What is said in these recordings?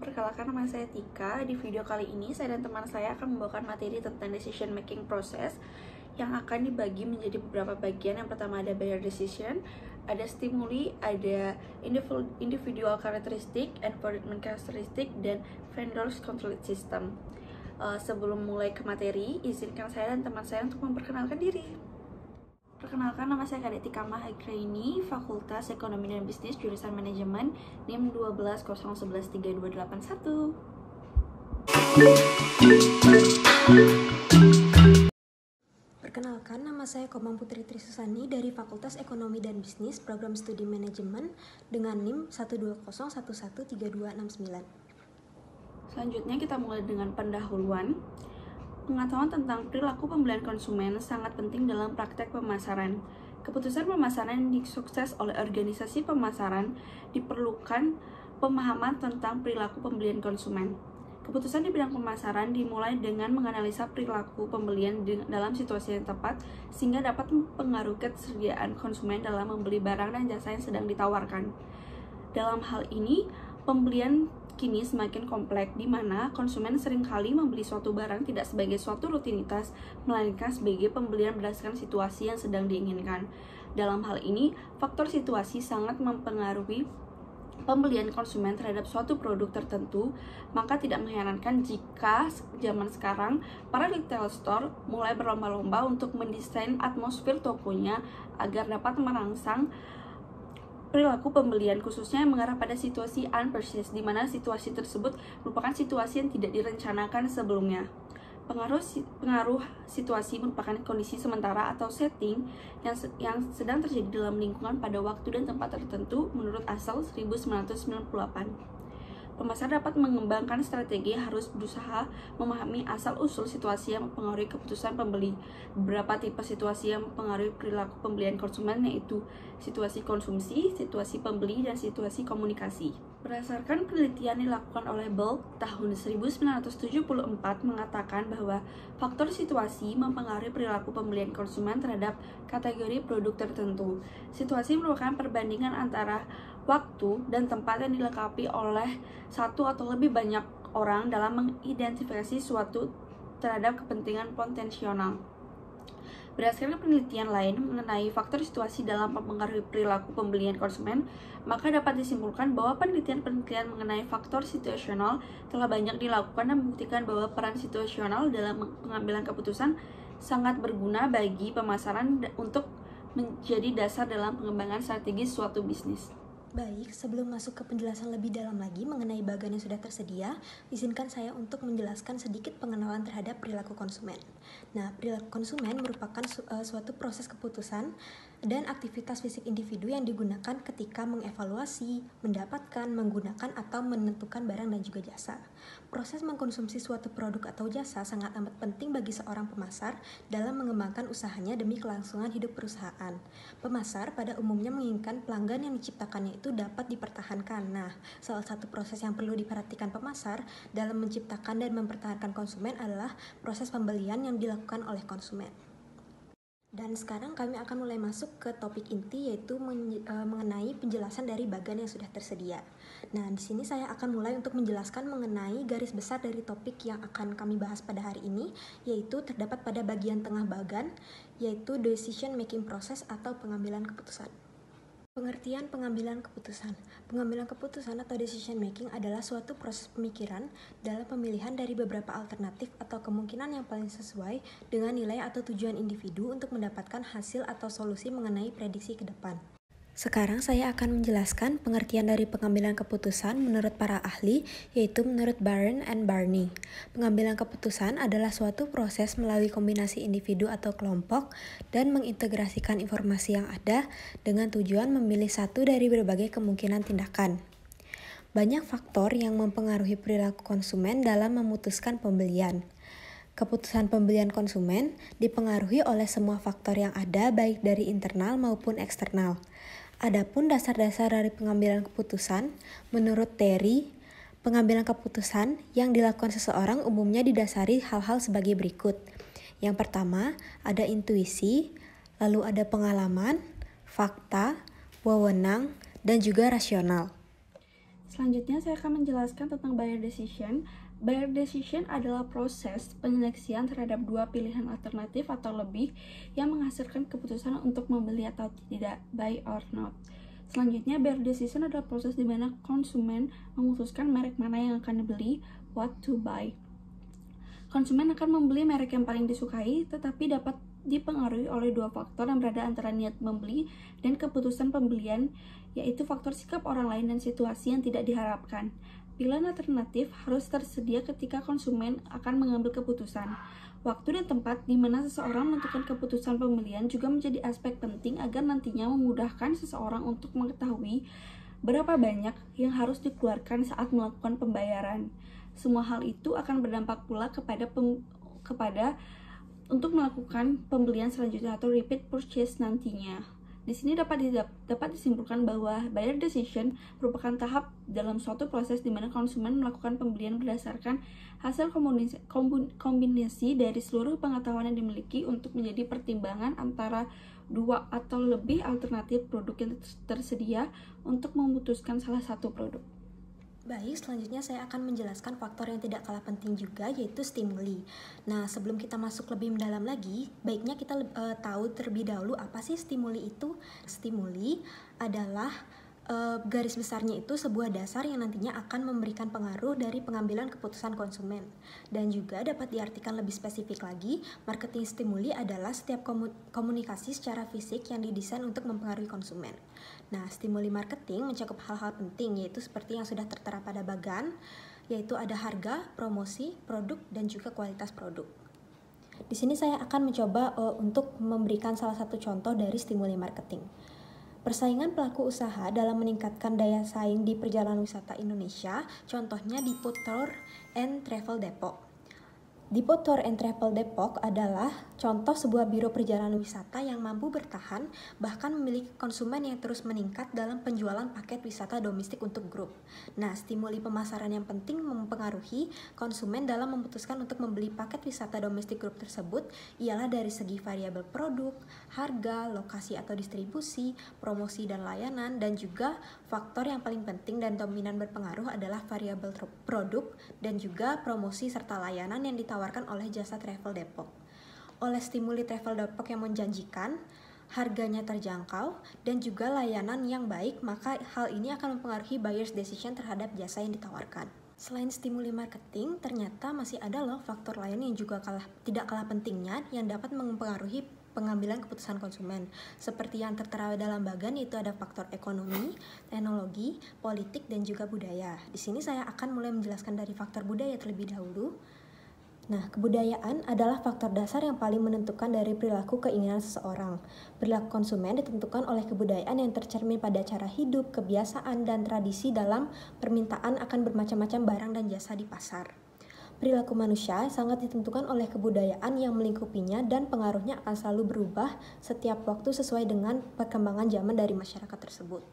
Perkenalkan, nama saya Tika. Di video kali ini saya dan teman saya akan membawakan materi tentang decision making process yang akan dibagi menjadi beberapa bagian. Yang pertama ada buyer decision, ada stimuli, ada individual characteristic, environment characteristic, dan vendors control system. Sebelum mulai ke materi, izinkan saya dan teman saya untuk memperkenalkan diri. Perkenalkan, nama saya Kadek Tika Mahagraini, Fakultas Ekonomi dan Bisnis, Jurusan Manajemen, NIM 1201132881. Perkenalkan, nama saya Komang Putri Trisusani dari Fakultas Ekonomi dan Bisnis, Program Studi Manajemen dengan NIM 120113269. Selanjutnya kita mulai dengan pendahuluan. Pengetahuan tentang perilaku pembelian konsumen sangat penting dalam praktek pemasaran. Keputusan pemasaran yang disukses oleh organisasi pemasaran diperlukan pemahaman tentang perilaku pembelian konsumen. Keputusan di bidang pemasaran dimulai dengan menganalisa perilaku pembelian dalam situasi yang tepat sehingga dapat mempengaruhi kesediaan konsumen dalam membeli barang dan jasa yang sedang ditawarkan. Dalam hal ini, pembelian kini semakin kompleks, di mana konsumen seringkali membeli suatu barang tidak sebagai suatu rutinitas, melainkan sebagai pembelian berdasarkan situasi yang sedang diinginkan. Dalam hal ini, faktor situasi sangat mempengaruhi pembelian konsumen terhadap suatu produk tertentu. Maka tidak mengherankan jika zaman sekarang para retail store mulai berlomba-lomba untuk mendesain atmosfer tokonya agar dapat merangsang perilaku pembelian, khususnya yang mengarah pada situasi unpurchased, di mana situasi tersebut merupakan situasi yang tidak direncanakan sebelumnya. Pengaruh situasi merupakan kondisi sementara atau setting yang sedang terjadi dalam lingkungan pada waktu dan tempat tertentu menurut Asel 1998. Pemasar dapat mengembangkan strategi harus berusaha memahami asal-usul situasi yang mempengaruhi keputusan pembeli. Beberapa tipe situasi yang mempengaruhi perilaku pembelian konsumen yaitu situasi konsumsi, situasi pembeli, dan situasi komunikasi. Berdasarkan penelitian dilakukan oleh Bulk tahun 1974 mengatakan bahwa faktor situasi mempengaruhi perilaku pembelian konsumen terhadap kategori produk tertentu. Situasi merupakan perbandingan antara waktu dan tempat yang dilengkapi oleh satu atau lebih banyak orang dalam mengidentifikasi suatu terhadap kepentingan potensial. Berdasarkan penelitian lain mengenai faktor situasi dalam mempengaruhi perilaku pembelian konsumen, maka dapat disimpulkan bahwa penelitian-penelitian mengenai faktor situasional telah banyak dilakukan dan membuktikan bahwa peran situasional dalam pengambilan keputusan sangat berguna bagi pemasaran untuk menjadi dasar dalam pengembangan strategi suatu bisnis. Baik, sebelum masuk ke penjelasan lebih dalam lagi mengenai bagian yang sudah tersedia, izinkan saya untuk menjelaskan sedikit pengenalan terhadap perilaku konsumen. Nah, perilaku konsumen merupakan suatu proses keputusan dan aktivitas fisik individu yang digunakan ketika mengevaluasi, mendapatkan, menggunakan, atau menentukan barang dan juga jasa. Proses mengkonsumsi suatu produk atau jasa sangat amat penting bagi seorang pemasar dalam mengembangkan usahanya demi kelangsungan hidup perusahaan. Pemasar pada umumnya menginginkan pelanggan yang diciptakannya itu dapat dipertahankan. Nah, salah satu proses yang perlu diperhatikan pemasar dalam menciptakan dan mempertahankan konsumen adalah proses pembelian yang dilakukan oleh konsumen. Dan sekarang kami akan mulai masuk ke topik inti, yaitu mengenai penjelasan dari bagan yang sudah tersedia. Nah, di sini saya akan mulai untuk menjelaskan mengenai garis besar dari topik yang akan kami bahas pada hari ini, yaitu terdapat pada bagian tengah bagan, yaitu decision making process atau pengambilan keputusan. Pengertian pengambilan keputusan. Pengambilan keputusan atau decision making adalah suatu proses pemikiran dalam pemilihan dari beberapa alternatif atau kemungkinan yang paling sesuai dengan nilai atau tujuan individu untuk mendapatkan hasil atau solusi mengenai prediksi ke depan. Sekarang saya akan menjelaskan pengertian dari pengambilan keputusan menurut para ahli, yaitu menurut Barron and Barney. Pengambilan keputusan adalah suatu proses melalui kombinasi individu atau kelompok dan mengintegrasikan informasi yang ada dengan tujuan memilih satu dari berbagai kemungkinan tindakan. Banyak faktor yang mempengaruhi perilaku konsumen dalam memutuskan pembelian. Keputusan pembelian konsumen dipengaruhi oleh semua faktor yang ada, baik dari internal maupun eksternal. Adapun dasar-dasar dari pengambilan keputusan, menurut Terry, pengambilan keputusan yang dilakukan seseorang umumnya didasari hal-hal sebagai berikut. Yang pertama, ada intuisi, lalu ada pengalaman, fakta, wewenang, dan juga rasional. Selanjutnya saya akan menjelaskan tentang buyer decision. Buyer decision adalah proses penyeleksian terhadap dua pilihan alternatif atau lebih yang menghasilkan keputusan untuk membeli atau tidak, buy or not. Selanjutnya, buyer decision adalah proses di mana konsumen memutuskan merek mana yang akan dibeli, what to buy. Konsumen akan membeli merek yang paling disukai, tetapi dapat dipengaruhi oleh dua faktor yang berada antara niat membeli dan keputusan pembelian, yaitu faktor sikap orang lain dan situasi yang tidak diharapkan. Pilihan alternatif harus tersedia ketika konsumen akan mengambil keputusan. Waktu dan tempat di mana seseorang menentukan keputusan pembelian juga menjadi aspek penting agar nantinya memudahkan seseorang untuk mengetahui berapa banyak yang harus dikeluarkan saat melakukan pembayaran. Semua hal itu akan berdampak pula kepada untuk melakukan pembelian selanjutnya atau repeat purchase nantinya. Di sini dapat disimpulkan bahwa buyer decision merupakan tahap dalam suatu proses di mana konsumen melakukan pembelian berdasarkan hasil kombinasi dari seluruh pengetahuan yang dimiliki untuk menjadi pertimbangan antara dua atau lebih alternatif produk yang tersedia untuk memutuskan salah satu produk. Baik, selanjutnya saya akan menjelaskan faktor yang tidak kalah penting juga, yaitu stimuli. Nah, sebelum kita masuk lebih mendalam lagi, baiknya kita tahu terlebih dahulu apa sih stimuli itu. Stimuli adalah garis besarnya itu sebuah dasar yang nantinya akan memberikan pengaruh dari pengambilan keputusan konsumen. Dan juga dapat diartikan lebih spesifik lagi, marketing stimuli adalah setiap komunikasi secara fisik yang didesain untuk mempengaruhi konsumen. Nah, stimuli marketing mencakup hal-hal penting, yaitu seperti yang sudah tertera pada bagan, yaitu ada harga, promosi, produk, dan juga kualitas produk. Di sini saya akan mencoba untuk memberikan salah satu contoh dari stimuli marketing. Persaingan pelaku usaha dalam meningkatkan daya saing di perjalanan wisata Indonesia, contohnya Depot Tour and Travel Depok. Depot Tour and Travel Depok adalah contoh sebuah biro perjalanan wisata yang mampu bertahan, bahkan memiliki konsumen yang terus meningkat dalam penjualan paket wisata domestik untuk grup. Nah, stimuli pemasaran yang penting mempengaruhi konsumen dalam memutuskan untuk membeli paket wisata domestik grup tersebut ialah dari segi variabel produk, harga, lokasi atau distribusi, promosi dan layanan, dan juga faktor yang paling penting dan dominan berpengaruh adalah variabel produk dan juga promosi serta layanan yang ditawarkan oleh jasa Travel Depok. Oleh stimuli Travel Depok yang menjanjikan, harganya terjangkau, dan juga layanan yang baik, maka hal ini akan mempengaruhi buyer's decision terhadap jasa yang ditawarkan. Selain stimuli marketing, ternyata masih ada loh faktor lain yang juga tidak kalah pentingnya yang dapat mempengaruhi pengambilan keputusan konsumen. Seperti yang tertera dalam bagan, yaitu ada faktor ekonomi, teknologi, politik, dan juga budaya. Di sini saya akan mulai menjelaskan dari faktor budaya terlebih dahulu. Nah, kebudayaan adalah faktor dasar yang paling menentukan dari perilaku keinginan seseorang. Perilaku konsumen ditentukan oleh kebudayaan yang tercermin pada cara hidup, kebiasaan, dan tradisi dalam permintaan akan bermacam-macam barang dan jasa di pasar. Perilaku manusia sangat ditentukan oleh kebudayaan yang melingkupinya dan pengaruhnya akan selalu berubah setiap waktu sesuai dengan perkembangan zaman dari masyarakat tersebut.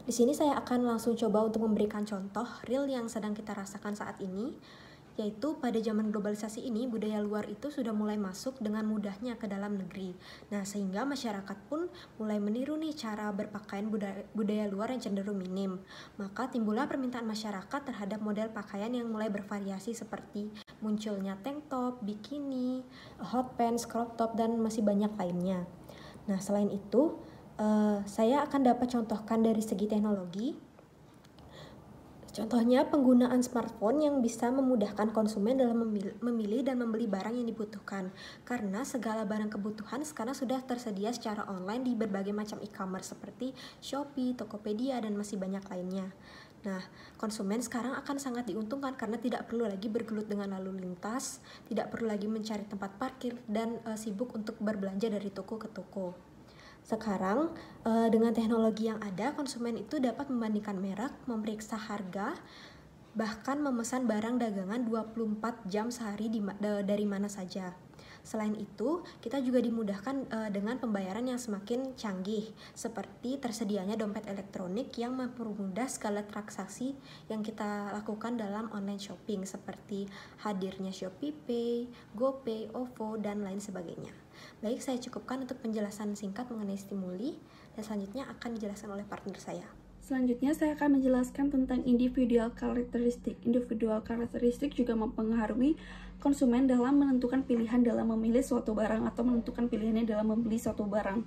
Di sini saya akan langsung coba untuk memberikan contoh real yang sedang kita rasakan saat ini, yaitu pada zaman globalisasi ini budaya luar itu sudah mulai masuk dengan mudahnya ke dalam negeri. Nah, sehingga masyarakat pun mulai meniru nih cara berpakaian budaya luar yang cenderung minim. Maka timbullah permintaan masyarakat terhadap model pakaian yang mulai bervariasi seperti munculnya tank top, bikini, hot pants, crop top, dan masih banyak lainnya. Nah, selain itu, saya akan dapat contohkan dari segi teknologi. Contohnya penggunaan smartphone yang bisa memudahkan konsumen dalam memilih dan membeli barang yang dibutuhkan. Karena segala barang kebutuhan sekarang sudah tersedia secara online di berbagai macam e-commerce seperti Shopee, Tokopedia, dan masih banyak lainnya. Nah, konsumen sekarang akan sangat diuntungkan karena tidak perlu lagi bergelut dengan lalu lintas, tidak perlu lagi mencari tempat parkir, dan sibuk untuk berbelanja dari toko ke toko. Sekarang, dengan teknologi yang ada, konsumen itu dapat membandingkan merek, memeriksa harga, bahkan memesan barang dagangan 24 jam sehari dari mana saja. Selain itu, kita juga dimudahkan dengan pembayaran yang semakin canggih, seperti tersedianya dompet elektronik yang mempermudah segala transaksi yang kita lakukan dalam online shopping, seperti hadirnya Shopee Pay, GoPay, OVO, dan lain sebagainya. Baik, saya cukupkan untuk penjelasan singkat mengenai stimuli, dan selanjutnya akan dijelaskan oleh partner saya. Selanjutnya saya akan menjelaskan tentang individual karakteristik. Individual karakteristik juga mempengaruhi konsumen dalam menentukan pilihan dalam memilih suatu barang atau menentukan pilihannya dalam membeli suatu barang.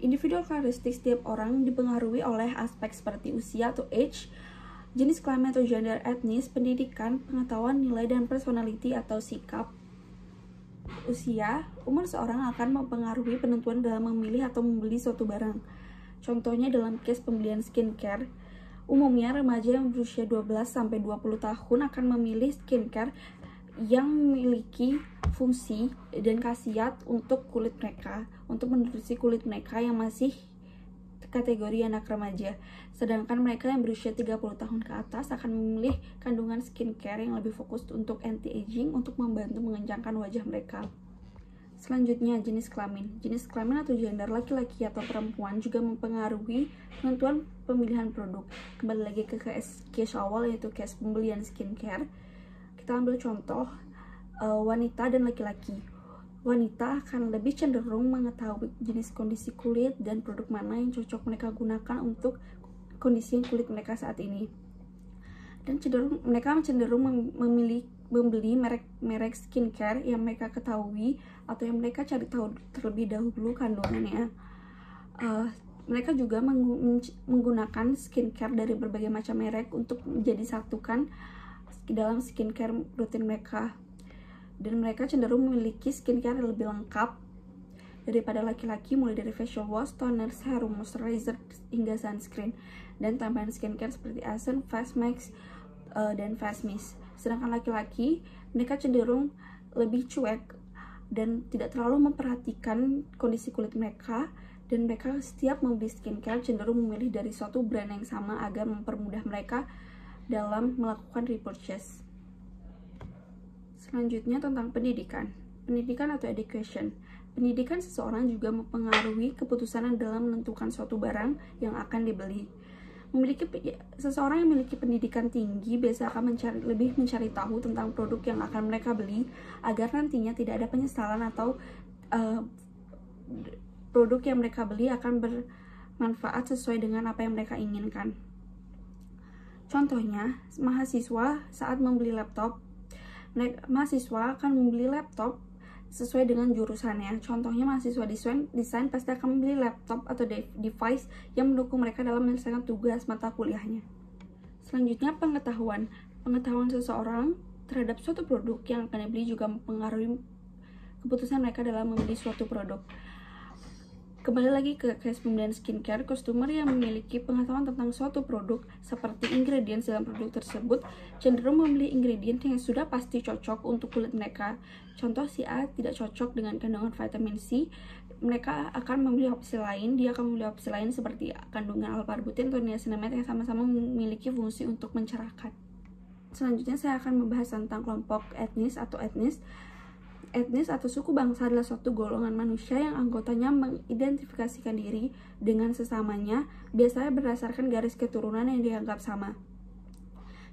Individual karakteristik setiap orang dipengaruhi oleh aspek seperti usia atau age, jenis kelamin atau gender, etnis, pendidikan, pengetahuan, nilai, dan personality atau sikap. Usia, umur seorang akan mempengaruhi penentuan dalam memilih atau membeli suatu barang. Contohnya dalam case pembelian skincare, umumnya remaja yang berusia 12-20 tahun akan memilih skincare yang memiliki fungsi dan khasiat untuk kulit mereka, untuk menutrisi kulit mereka yang masih kategori anak remaja. Sedangkan mereka yang berusia 30 tahun ke atas akan memilih kandungan skincare yang lebih fokus untuk anti-aging untuk membantu mengencangkan wajah mereka. Selanjutnya, jenis kelamin. Jenis kelamin atau gender, laki-laki atau perempuan juga mempengaruhi penentuan pemilihan produk. Kembali lagi ke case awal, yaitu case pembelian skincare. Kita ambil contoh wanita dan laki-laki. Wanita akan lebih cenderung mengetahui jenis kondisi kulit dan produk mana yang cocok mereka gunakan untuk kondisi kulit mereka saat ini. Dan mereka cenderung membeli merek skincare yang mereka ketahui atau yang mereka cari tahu terlebih dahulu kandungannya. Mereka juga menggunakan skincare dari berbagai macam merek untuk menjadi satukan dalam skincare rutin mereka. Dan mereka cenderung memiliki skincare yang lebih lengkap daripada laki-laki, mulai dari facial wash, toner, serum, moisturizer, hingga sunscreen, dan tambahan skincare seperti essence, face mask, dan face mist. Sedangkan laki-laki, mereka cenderung lebih cuek dan tidak terlalu memperhatikan kondisi kulit mereka, dan mereka setiap membeli skincare cenderung memilih dari suatu brand yang sama agar mempermudah mereka dalam melakukan repurchase. Selanjutnya tentang pendidikan. Pendidikan atau education. Pendidikan seseorang juga mempengaruhi keputusan dalam menentukan suatu barang yang akan dibeli. Seseorang yang memiliki pendidikan tinggi biasa akan lebih mencari tahu tentang produk yang akan mereka beli agar nantinya tidak ada penyesalan atau produk yang mereka beli akan bermanfaat sesuai dengan apa yang mereka inginkan. Contohnya, mahasiswa saat membeli laptop, mahasiswa akan membeli laptop sesuai dengan jurusannya. Contohnya, mahasiswa desain pasti akan membeli laptop atau device yang mendukung mereka dalam menyelesaikan tugas mata kuliahnya. Selanjutnya, pengetahuan. Pengetahuan seseorang terhadap suatu produk yang akan dibeli juga mempengaruhi keputusan mereka dalam membeli suatu produk. Kembali lagi ke case pembelian skincare, customer yang memiliki pengetahuan tentang suatu produk seperti ingredients dalam produk tersebut cenderung membeli ingredient yang sudah pasti cocok untuk kulit mereka. Contoh, si A tidak cocok dengan kandungan vitamin C, mereka akan memilih opsi lain. Dia akan memilih opsi lain seperti kandungan alpha-arbutin atau niacinamide yang sama-sama memiliki fungsi untuk mencerahkan. Selanjutnya saya akan membahas tentang kelompok etnis atau etnis. Etnis atau suku bangsa adalah suatu golongan manusia yang anggotanya mengidentifikasikan diri dengan sesamanya, biasanya berdasarkan garis keturunan yang dianggap sama.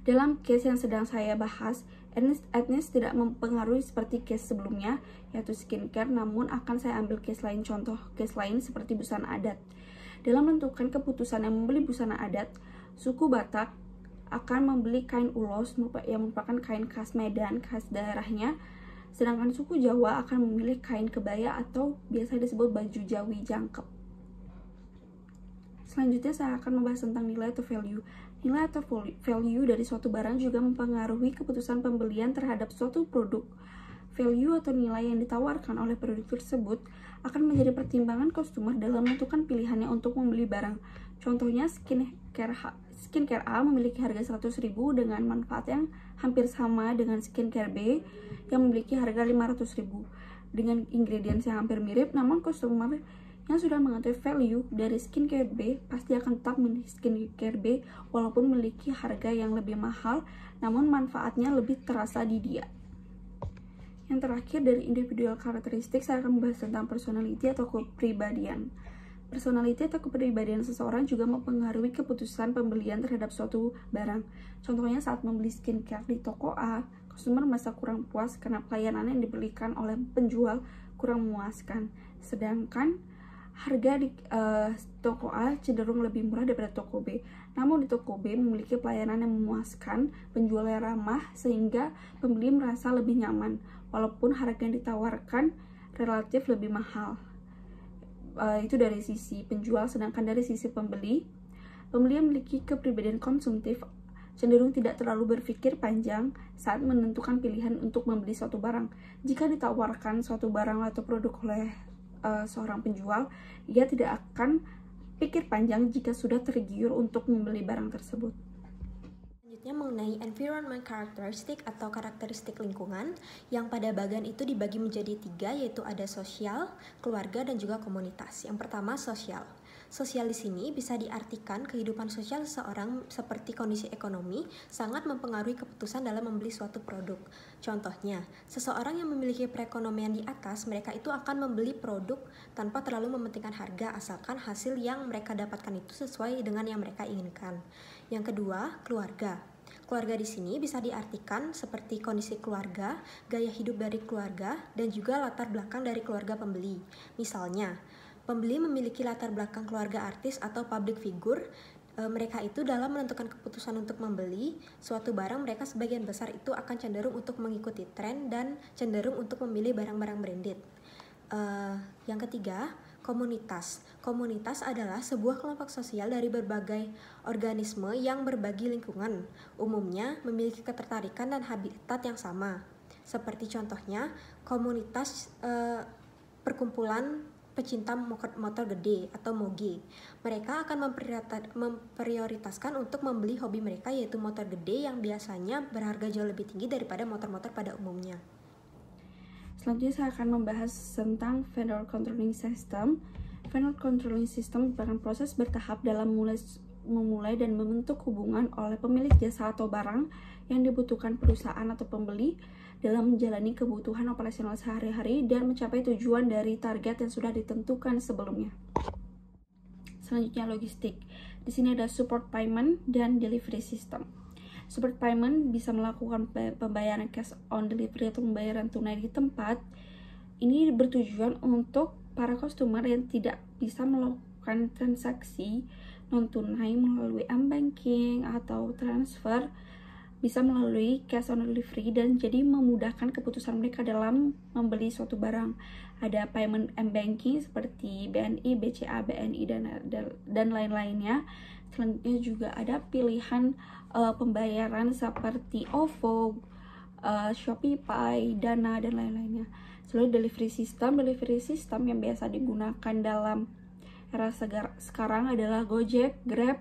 Dalam case yang sedang saya bahas, etnis tidak mempengaruhi seperti case sebelumnya, yaitu skincare, namun akan saya ambil case lain, contoh case lain seperti busana adat. Dalam menentukan keputusan yang membeli busana adat, suku Batak akan membeli kain ulos yang merupakan kain khas Medan, khas daerahnya. Sedangkan suku Jawa akan memilih kain kebaya atau biasa disebut baju Jawi jangkep. Selanjutnya saya akan membahas tentang nilai atau value. Nilai atau value dari suatu barang juga mempengaruhi keputusan pembelian terhadap suatu produk. Value atau nilai yang ditawarkan oleh produk tersebut akan menjadi pertimbangan konsumer dalam menentukan pilihannya untuk membeli barang. Contohnya, skincare A memiliki harga 100.000 dengan manfaat yang hampir sama dengan skincare B yang memiliki harga 500.000 dengan ingredients yang hampir mirip, namun konsumer Yang sudah mengetahui value dari skincare B pasti akan tetap memilih skincare B walaupun memiliki harga yang lebih mahal, namun manfaatnya lebih terasa di dia. Yang terakhir dari individual karakteristik, saya akan membahas tentang personality atau kepribadian. Personality atau kepribadian seseorang juga mempengaruhi keputusan pembelian terhadap suatu barang. Contohnya saat membeli skincare di toko A, konsumen merasa kurang puas karena pelayanan yang diberikan oleh penjual kurang memuaskan. Sedangkan harga di toko A cenderung lebih murah daripada toko B. Namun di toko B memiliki pelayanan yang memuaskan, penjualnya ramah, sehingga pembeli merasa lebih nyaman, walaupun harga yang ditawarkan relatif lebih mahal. Itu dari sisi penjual, sedangkan dari sisi pembeli yang memiliki kepribadian konsumtif cenderung tidak terlalu berpikir panjang saat menentukan pilihan untuk membeli suatu barang. Jika ditawarkan suatu barang atau produk oleh seorang penjual, ia tidak akan pikir panjang jika sudah tergiur untuk membeli barang tersebut. Selanjutnya mengenai environment characteristic atau karakteristik lingkungan, yang pada bagian itu dibagi menjadi 3, yaitu ada sosial, keluarga, dan juga komunitas. Yang pertama, sosial. Sosial di sini bisa diartikan kehidupan sosial seseorang seperti kondisi ekonomi sangat mempengaruhi keputusan dalam membeli suatu produk. Contohnya, seseorang yang memiliki perekonomian di atas, mereka itu akan membeli produk tanpa terlalu mementingkan harga, asalkan hasil yang mereka dapatkan itu sesuai dengan yang mereka inginkan. Yang kedua, keluarga. Keluarga di sini bisa diartikan seperti kondisi keluarga, gaya hidup dari keluarga, dan juga latar belakang dari keluarga pembeli. Misalnya, pembeli memiliki latar belakang keluarga artis atau public figure. Mereka itu dalam menentukan keputusan untuk membeli suatu barang, mereka sebagian besar itu akan cenderung untuk mengikuti tren dan cenderung untuk memilih barang-barang branded. Yang ketiga, komunitas. Komunitas adalah sebuah kelompok sosial dari berbagai organisme yang berbagi lingkungan, umumnya memiliki ketertarikan dan habitat yang sama. Seperti contohnya, komunitas perkumpulan pecinta motor gede atau moge. Mereka akan memprioritaskan untuk membeli hobi mereka, yaitu motor gede yang biasanya berharga jauh lebih tinggi daripada motor-motor pada umumnya. Selanjutnya saya akan membahas tentang vendor controlling system. Vendor controlling system merupakan proses bertahap dalam memulai dan membentuk hubungan oleh pemilik jasa atau barang yang dibutuhkan perusahaan atau pembeli dalam menjalani kebutuhan operasional sehari-hari dan mencapai tujuan dari target yang sudah ditentukan sebelumnya. Selanjutnya logistik. Di sini ada support payment dan delivery system. Support payment bisa melakukan pembayaran cash on delivery atau pembayaran tunai di tempat. Ini bertujuan untuk para customer yang tidak bisa melakukan transaksi non-tunai melalui m-banking atau transfer, bisa melalui cash on delivery dan jadi memudahkan keputusan mereka dalam membeli suatu barang. Ada payment m-banking seperti BNI, BCA, BNI, dan lain-lainnya. Selanjutnya juga ada pilihan pembayaran seperti OVO, Shopee, Dana, dan lain-lainnya. Selanjutnya delivery system yang biasa digunakan dalam era sekarang adalah Gojek, Grab,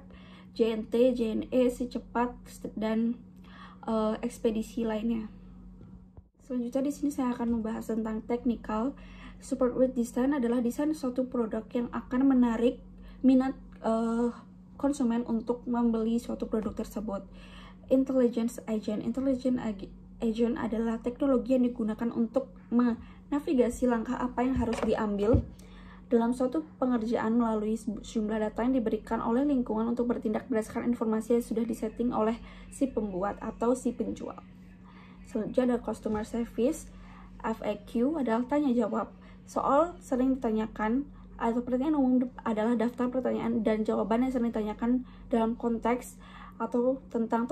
JNT, JNE, Si Cepat, dan ekspedisi lainnya. Selanjutnya di sini saya akan membahas tentang technical. Support with design adalah desain suatu produk yang akan menarik minat konsumen untuk membeli suatu produk tersebut. Intelligence agent adalah teknologi yang digunakan untuk menavigasi langkah apa yang harus diambil dalam suatu pengerjaan melalui sejumlah data yang diberikan oleh lingkungan untuk bertindak berdasarkan informasi yang sudah disetting oleh si pembuat atau si penjual. Selanjutnya ada customer service. FAQ adalah tanya jawab. Soal sering ditanyakan atau pertanyaan umum adalah daftar pertanyaan dan jawaban yang sering ditanyakan dalam konteks atau tentang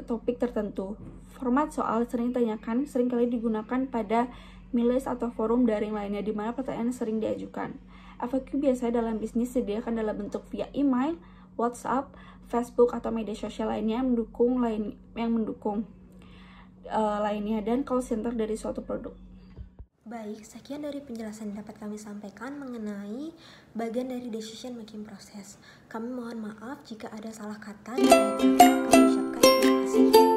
topik tertentu. Format soal sering ditanyakan seringkali digunakan pada miles atau forum daring lainnya di mana pertanyaan sering diajukan. FAQ biasanya dalam bisnis disediakan dalam bentuk via email, WhatsApp, Facebook, atau media sosial lainnya yang mendukung lainnya dan call center dari suatu produk. Baik, sekian dari penjelasan yang dapat kami sampaikan mengenai bagian dari decision making process. Kami mohon maaf jika ada salah kata dan kami ucapkan terima kasih.